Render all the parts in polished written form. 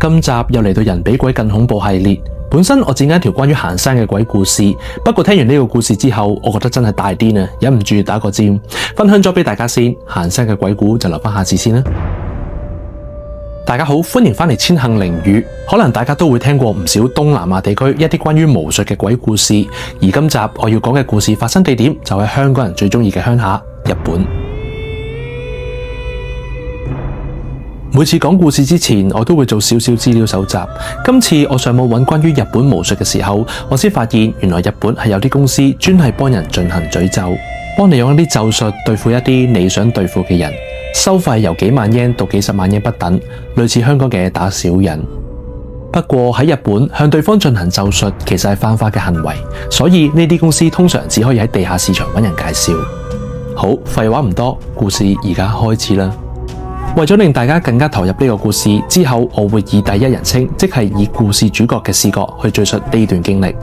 今集又嚟到人比鬼更恐怖系列。本身我剪緊一條關於行山嘅鬼故事，不過聽完呢個故事之後，我覺得真係大癲啊，忍唔住打個尖，分享咗俾大家先。行山嘅鬼故就留翻下次先啦。大家好，歡迎翻嚟千幸靈語。可能大家都會聽過唔少東南亞地區一啲關於巫術嘅鬼故事，而今集我要講嘅故事發生地點就係香港人最中意嘅鄉下日本。每次講故事之前，我都會做少少資料搜集。今次我上網揾關於日本巫術嘅時候，我先發現原來日本係有啲公司專係幫人進行詛咒，幫你用一啲咒術對付一啲你想對付嘅人，收費由幾萬yen到幾十萬yen不等，類似香港嘅打小人。不過喺日本向對方進行咒術其實係犯法嘅行為，所以呢啲公司通常只可以喺地下市場揾人介紹。好，廢話唔多，故事而家開始啦。為咗令大家更加投入呢個故事，之後我會以第一人稱，即係以故事主角嘅視角去敘述呢段經歷。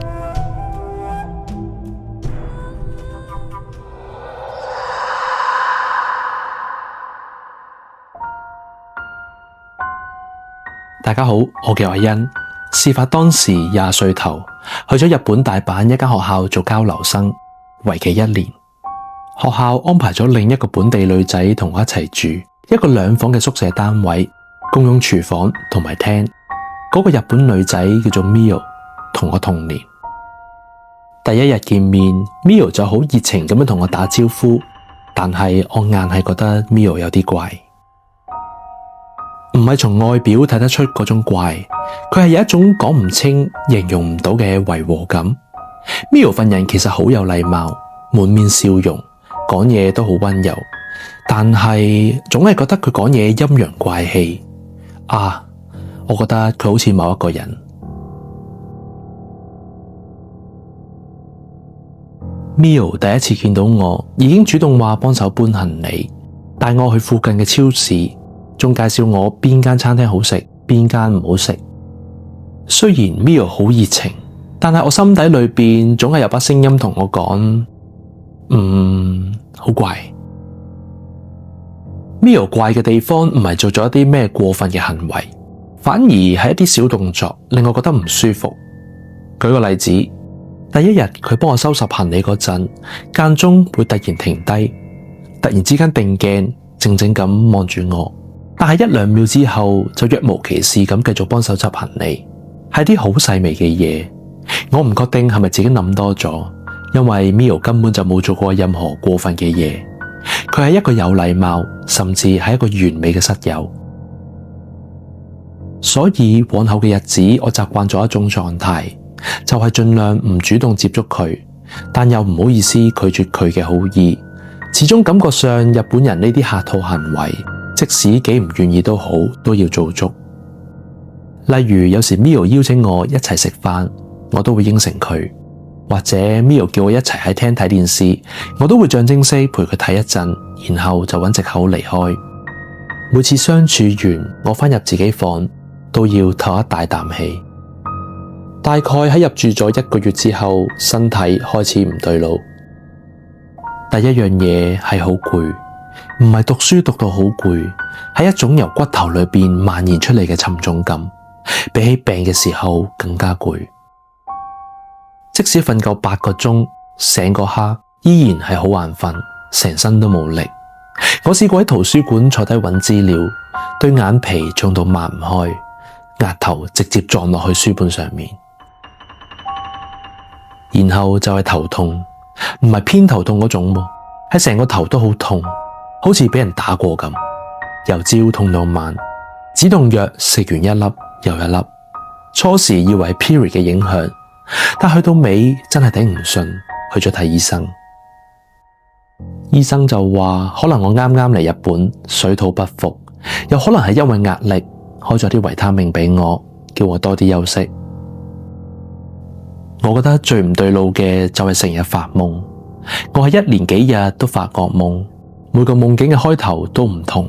大家好，我叫阿欣。事發當時20歲頭，去咗日本大阪一間學校做交流生，為期1年。學校安排咗另一個本地女仔同我一齊住。一個2房嘅宿舍單位，共用廚房同埋廳。嗰個日本女仔叫做 Mio， 同我同年。第一日見面 ，Mio 就好熱情咁樣同我打招呼，但係我硬係覺得 Mio 有啲怪，唔係從外表睇得出嗰種怪，佢係有一種講唔清、形容唔到嘅違和感。Mio 份人其實好有禮貌，滿面笑容，講嘢都好溫柔。但係總係覺得佢講嘢陰陽怪氣啊！我覺得佢好似某一個人。Mio 第一次見到我，已經主動話幫手搬行李，帶我去附近嘅超市，仲介紹我邊間餐廳好食，邊間唔好食。雖然 Mio 好熱情，但係我心底裏邊總係有把聲音同我講，好怪。Mio 怪嘅地方唔係做咗一啲咩過分嘅行為，反而係一啲小動作令我覺得唔舒服。舉個例子，第一日佢幫我收拾行李嗰陣，間中會突然停低，突然之間定鏡，靜靜咁望住我，但係1-2秒之後就若無其事咁繼續幫手執行李，係啲好細微嘅嘢。我唔確定係咪自己諗多咗，因為 Mio 根本就冇做過任何過分嘅嘢。佢係一個有禮貌，甚至係一個完美嘅室友。所以往後嘅日子，我習慣咗一種狀態，就係盡量唔主動接觸佢，但又唔好意思拒絕佢嘅好意。始終感覺上日本人呢啲客套行為，即使幾唔願意都好，都要做足。例如有時 Mio 邀請我一齊食飯，我都會應承佢。或者 Mio 叫我一齊喺廳睇電視，我都會象徵式陪佢睇一陣，然後就揾藉口離開。每次相處完，我返入自己房都要唞一大啖氣。大概喺入住咗1個月之後，身體開始唔對路。第一樣嘢係好攰，唔係讀書讀到好攰，係一種由骨頭裏邊蔓延出嚟嘅沉重感，比起病嘅時候更加攰。即使瞓夠8個鐘，醒嗰刻依然係好眼瞓，成身都冇力。我試過喺圖書館坐低揾資料，對眼皮重到擘唔開，額頭直接撞落去書本上面。然後就係頭痛，唔係偏頭痛嗰種，係成個頭都好痛，好似俾人打過咁，由朝痛到晚。止痛藥食完1粒又1粒，初時以為係 period 嘅影響。但去到尾真係頂唔順，去咗睇醫生。醫生就話可能我啱啱嚟日本，水土不服，又可能係因為壓力，開咗啲維他命俾我，叫我多啲休息。我覺得最唔對路嘅就係成日發夢，我係1連幾日都發噩夢，每個夢境嘅開頭都唔同，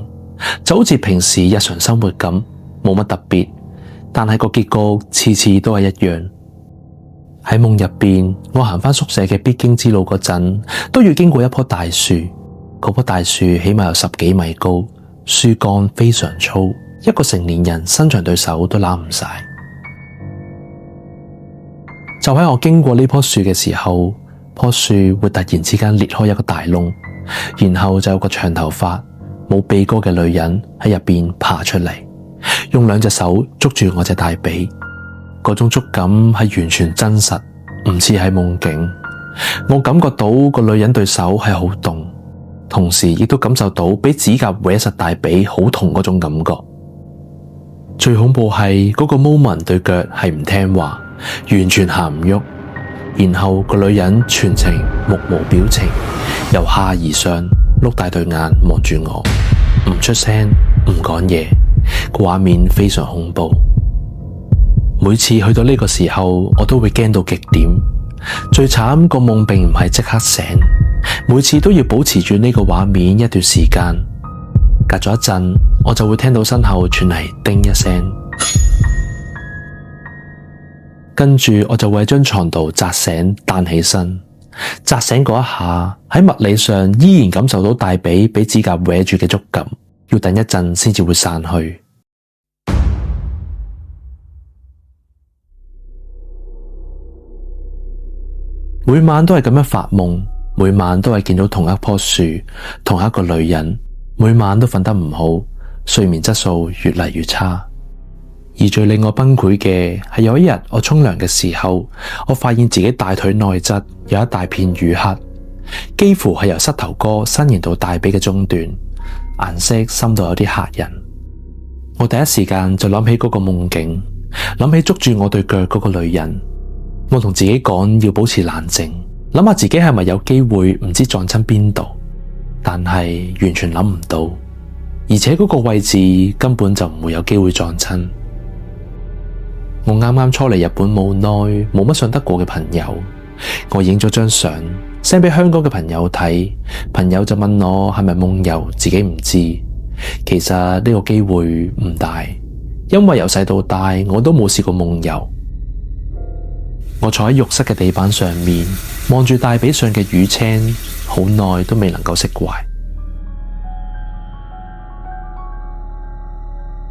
就好似平時日常生活咁，冇乜特別，但係個結局次次都係一樣。喺夢入邊，我行返宿舍嘅必經之路嗰陣，都要經過一棵大樹。嗰棵大樹起碼有10幾米高，樹幹非常粗，一個成年人伸長對手都攬唔晒。就喺我經過呢棵樹嘅時候，棵樹會突然之間裂開一個大窿，然後就有個長頭髮冇鼻哥嘅女人喺入邊爬出嚟，用兩隻手捉住我隻大髀。嗰種觸感係完全真實，唔似係夢境。我感覺到個女人對手係好凍，同時亦都感受到俾指甲搲實大髀好痛嗰種感覺。最恐怖係嗰個 moment 對腳係唔聽話，完全行唔喐。然後個女人全程目無表情，由下而上碌大對眼望住我，唔出聲，唔講嘢。個畫面非常恐怖。每次去到呢個時候，我都會驚到極點。最慘個夢並唔係即刻醒，每次都要保持住呢個畫面一段時間。隔咗一陣，我就會聽到身後傳嚟叮一聲，跟住我就會喺張床度扎醒彈起身。扎醒嗰一下，喺物理上依然感受到大髀俾指甲搲住嘅觸感，要等一陣先至會散去。每晚都係咁樣發夢，每晚都係見到同一棵樹，同一個女人，每晚都瞓得唔好，睡眠質素越嚟越差。而最令我崩潰嘅係有一日我沖涼嘅時候，我發現自己大腿內側有一大片淤黑，幾乎係由膝頭哥伸延到大髀嘅中段，顏色深到有啲嚇人。我第一時間就諗起嗰個夢境，諗起捉住我對腳嗰個女人。我同自己講要保持冷靜，諗下自己係咪有機會唔知撞親邊度，但係完全諗唔到，而且嗰個位置根本就唔會有機會撞親。我啱啱初嚟日本冇耐，冇乜信得過嘅朋友，我影咗張相 send 俾香港嘅朋友睇，朋友就問我係咪夢遊，自己唔知。其實呢個機會唔大，因為由細到大我都冇試過夢遊。我坐喺浴室嘅地板上面，望住大髀上嘅淤青，好耐都未能夠釋懷。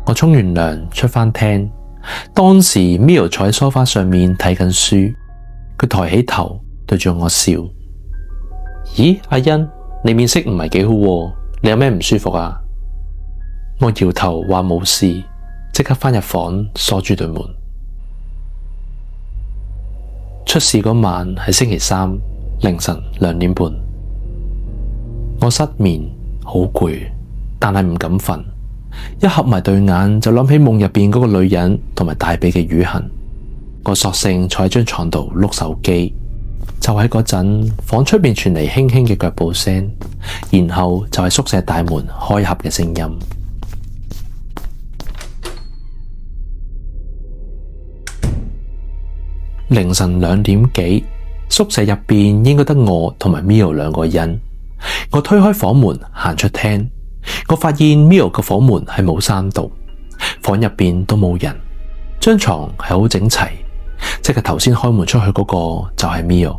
我沖完涼出返廳，當時 Mio 坐喺梳化上面睇緊書，佢抬起頭對住我笑。咦，阿欣，你面色唔係幾好喎，你有咩唔舒服啊？我搖頭話冇事，即刻返入房鎖住對門。出事嗰晚係星期三凌晨2點半，我失眠，好攰，但係唔敢瞓。一合埋對眼就諗起夢入邊嗰個女人同埋大髀嘅瘀痕，我索性坐喺張床度碌手機。就喺嗰陣，房出邊傳嚟輕輕嘅腳步聲，然後就係宿舍大門開合嘅聲音。凌晨2點幾，宿舍入邊應該得我同埋 Mio 兩個人。我推開房門行出廳，我發現 Mio 嘅房門係冇閂到，房入邊都冇人，張床係好整齊，即係頭先開門出去嗰個就係 Mio。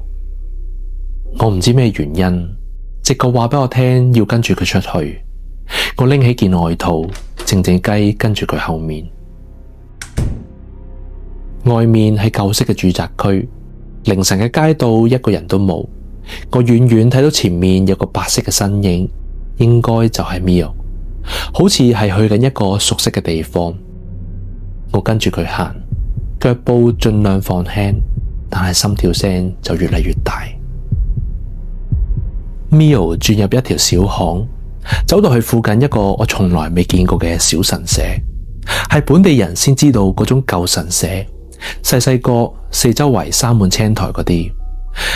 我唔知咩原因，直覺話俾我聽要跟住佢出去。我拎起件外套，靜靜雞跟住佢後面。外面係舊式嘅住宅區，凌晨嘅街道一個人都冇。我遠遠睇到前面有個白色嘅身影，應該就係 Mio， 好似係去緊一個熟悉嘅地方。我跟住佢行，腳步盡量放輕，但係心跳聲就越嚟越大。Mio 轉入一條小巷，走到去附近一個我從來未見過嘅小神社，係本地人先知道嗰種舊神社。細細個，四周圍生滿青苔嗰啲，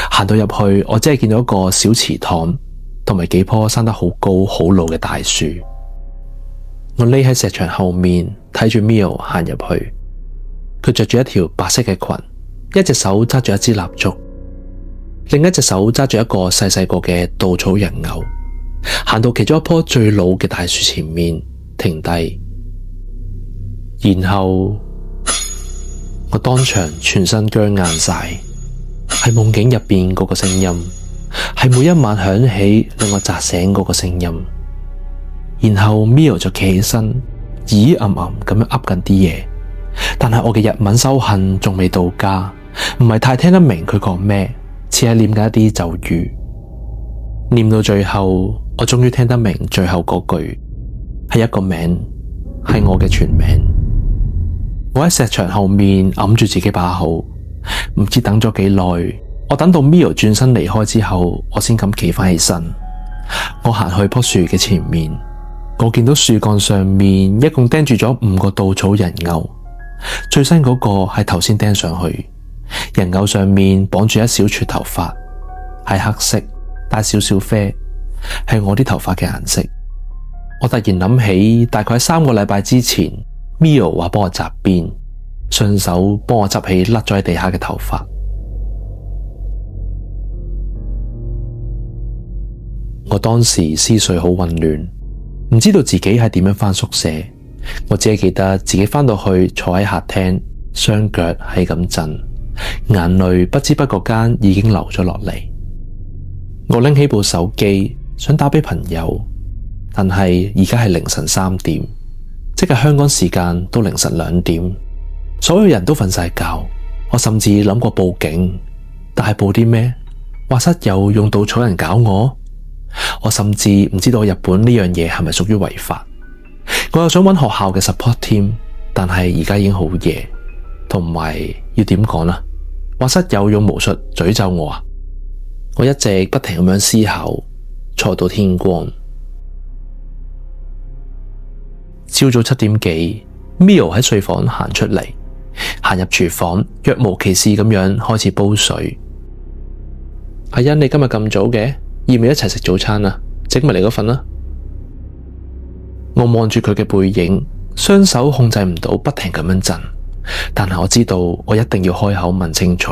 行到入去，我只係見到一個小祠堂，同埋幾棵生得好高好老嘅大樹。我匿喺石牆後面睇住 Mio 行入去，佢着住一條白色嘅裙，一隻手揸住一支蠟燭，另一隻手揸住一個細細個嘅稻草人偶，行到其中一棵最老嘅大樹前面停低，然後我當場全身僵硬晒，係夢境入邊嗰個聲音，係每一晚響起令我扎醒嗰個聲音。然後 Mio 就企起身，咦咁樣噏緊啲嘢，但係我嘅日文修行仲未到家，唔係太聽得明佢講咩，似係念緊一啲咒語。念到最後，我終於聽得明最後嗰句係一個名，係我嘅全名。我喺石牆後面揞住自己把口，唔知等咗幾耐。我等到 Mio 轉身離開之後，我先敢企返起身。我行去棵樹嘅前面，我見到樹幹上面一共釘住咗5個稻草人偶，最新嗰個係頭先釘上去。人偶上面綁住一小撮頭髮，係黑色，帶少少啡，係我啲頭髮嘅顏色。我突然諗起，大概喺3個禮拜之前 Mio 話幫我紮辮，順手幫我執起甩咗喺地下嘅頭髮。我當時思緒好混亂，唔知道自己係點樣返宿舍。我只係記得自己返到去坐喺客廳，雙腳係咁震，眼淚不知不覺間已經流咗落嚟。我拎起部手機想打俾朋友，但係而家係凌晨3點，即係香港時間都凌晨2點，所有人都瞓晒覺。我甚至諗過報警，但係報啲咩？話室友用稻草人搞我？我甚至唔知道日本呢樣嘢係咪屬於違法。我又想揾學校嘅 support team，但係而家已經好夜，同埋要點講啦？話室友用巫術詛咒我啊！我一直不停咁樣思考，坐到天光。朝早7點幾，Mio 喺睡房行出嚟，行入廚房，若無其事咁樣開始煲水。阿欣，你今日咁早嘅？要唔要一齊食早餐啊？整埋你嗰份啦。我望住佢嘅背影，雙手控制唔到，不停咁樣震。但係我知道，我一定要開口問清楚。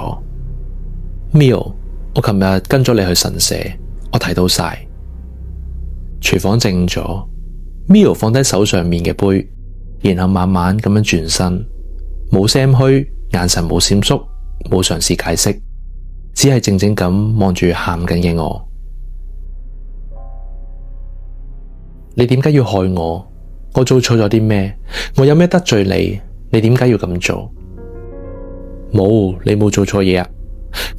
Mio，我琴日跟咗你去神社，我睇到晒。廚房靜咗 ，Mio 放低手上面嘅杯，然後慢慢咁樣轉身，冇聲虛，眼神冇閃縮，冇嘗試解釋，只係靜靜咁望住喊緊嘅我。你點解要害我？我做錯咗啲咩？我有咩得罪你？你點解要咁做？冇，你冇做錯嘢啊！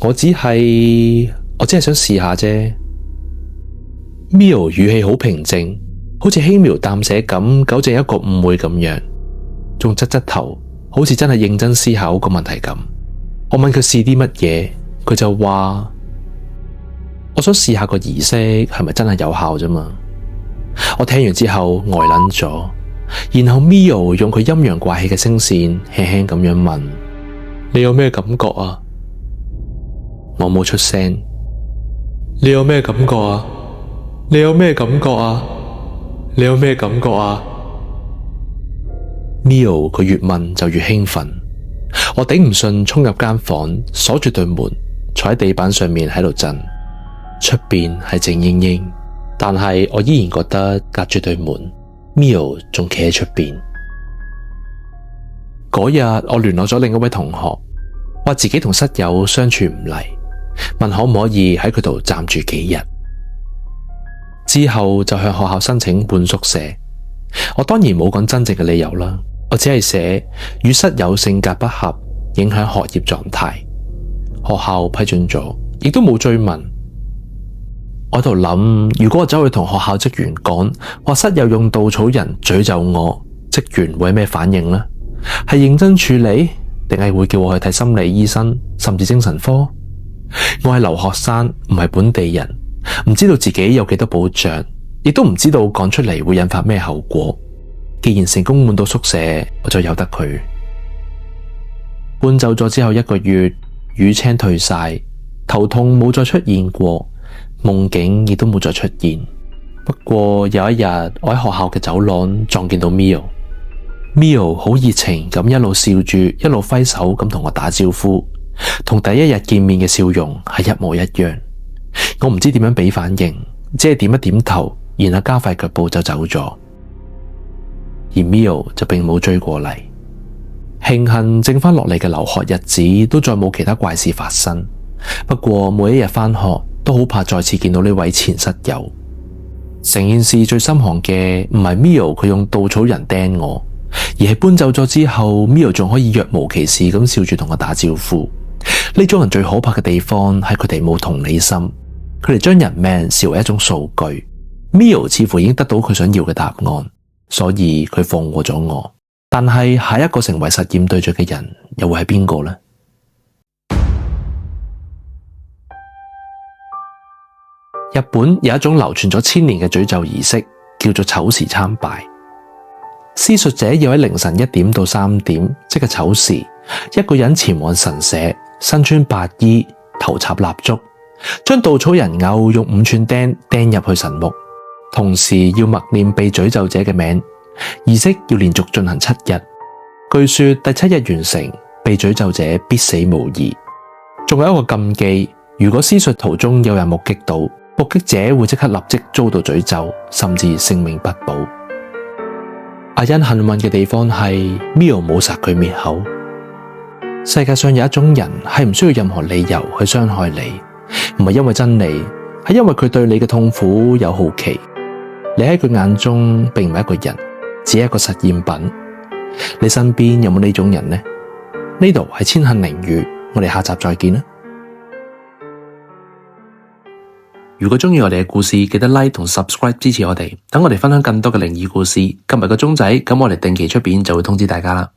我只係想試下啫。Mio 語氣好平靜，好似輕描淡寫咁糾正一個誤會咁樣，仲側側頭，好似真係認真思考個問題咁。我問佢試啲乜嘢，佢就話我想試下個儀式係咪真係有效啫嘛。我聽完之後呆撚咗，然後 Mio 用佢陰陽怪氣嘅聲線輕輕咁樣問：你有咩感覺啊？我冇出聲。你有咩感覺啊？你有咩感覺啊？你有咩感覺啊？ Mio 佢越問就越興奮，我頂唔順，衝入間房，鎖住對門，坐喺地板上面喺度震。出邊係靜英英，但係我依然覺得隔住對門 Mio 仲企喺出邊。嗰日我聯絡咗另一位同學，話自己同室友相處唔嚟，問可唔可以喺佢度暫住幾日。之後就向學校申請換宿舍。我當然冇講真正嘅理由啦，我只係寫與室友性格不合，影響學業狀態。學校批准咗，亦都冇追問。我喺度諗，如果我走去同學校職員講，話室友用稻草人詛咒我，職員會有咩反應呢？係認真處理，定係會叫我去睇心理醫生，甚至精神科？我係留學生，唔係本地人，唔知道自己有幾多保障，亦都唔知道講出嚟會引發咩後果。既然成功換到宿舍，我就由得佢。搬走咗之後1個月，瘀青退晒，頭痛冇再出現過。夢境亦都冇再出現。不過有一日，我喺學校嘅走廊撞見到 Mio 好熱情咁一路笑住，一路揮手咁同我打招呼，同第一日見面嘅笑容係一模一樣。我唔知點樣俾反應，只係點一點頭，然後加快腳步就走咗。而 Mio 就並冇追過嚟。慶幸剩翻落嚟嘅留學日子都再冇其他怪事發生。不過每一日返學都好怕再次見到呢位前室友。成件事最心寒嘅唔係 Mio 佢用稻草人釘我，而係搬走咗之後 Mio 仲可以若無其事咁笑住同我打招呼。呢種人最可怕嘅地方係佢哋冇同理心，佢哋將人命視為一種數據。Mio 似乎已經得到佢想要嘅答案，所以佢放過咗我。但係下一個成為實驗對象嘅人又會係邊個呢？日本有一種流傳咗千年嘅詛咒儀式，叫做丑時參拜。施術者要喺凌晨1點到3點，即係丑時，一個人前往神社，身穿白衣，頭插蠟燭，將稻草人偶用5寸釘釘入去神木，同時要默念被詛咒者嘅名。儀式要連續進行7日，據說第7日完成，被詛咒者必死無疑。仲有一個禁忌，如果施術途中有人目擊到，目擊者會即刻立即遭到詛咒，甚至性命不保。阿欣幸運嘅地方係 Mio 冇殺佢滅口。世界上有一種人係唔需要任何理由去傷害你，唔係因為真理，係因為佢對你嘅痛苦有好奇。你喺佢眼中並唔係一個人，只係一個實驗品。你身邊有冇呢種人呢？呢度係千行靈語，我哋下集再見啦。如果鍾意我哋嘅故事，記得 like 同 subscribe 支持我哋，等我哋分享更多嘅靈異故事。撳埋個鐘仔，咁我哋定期出片就會通知大家啦。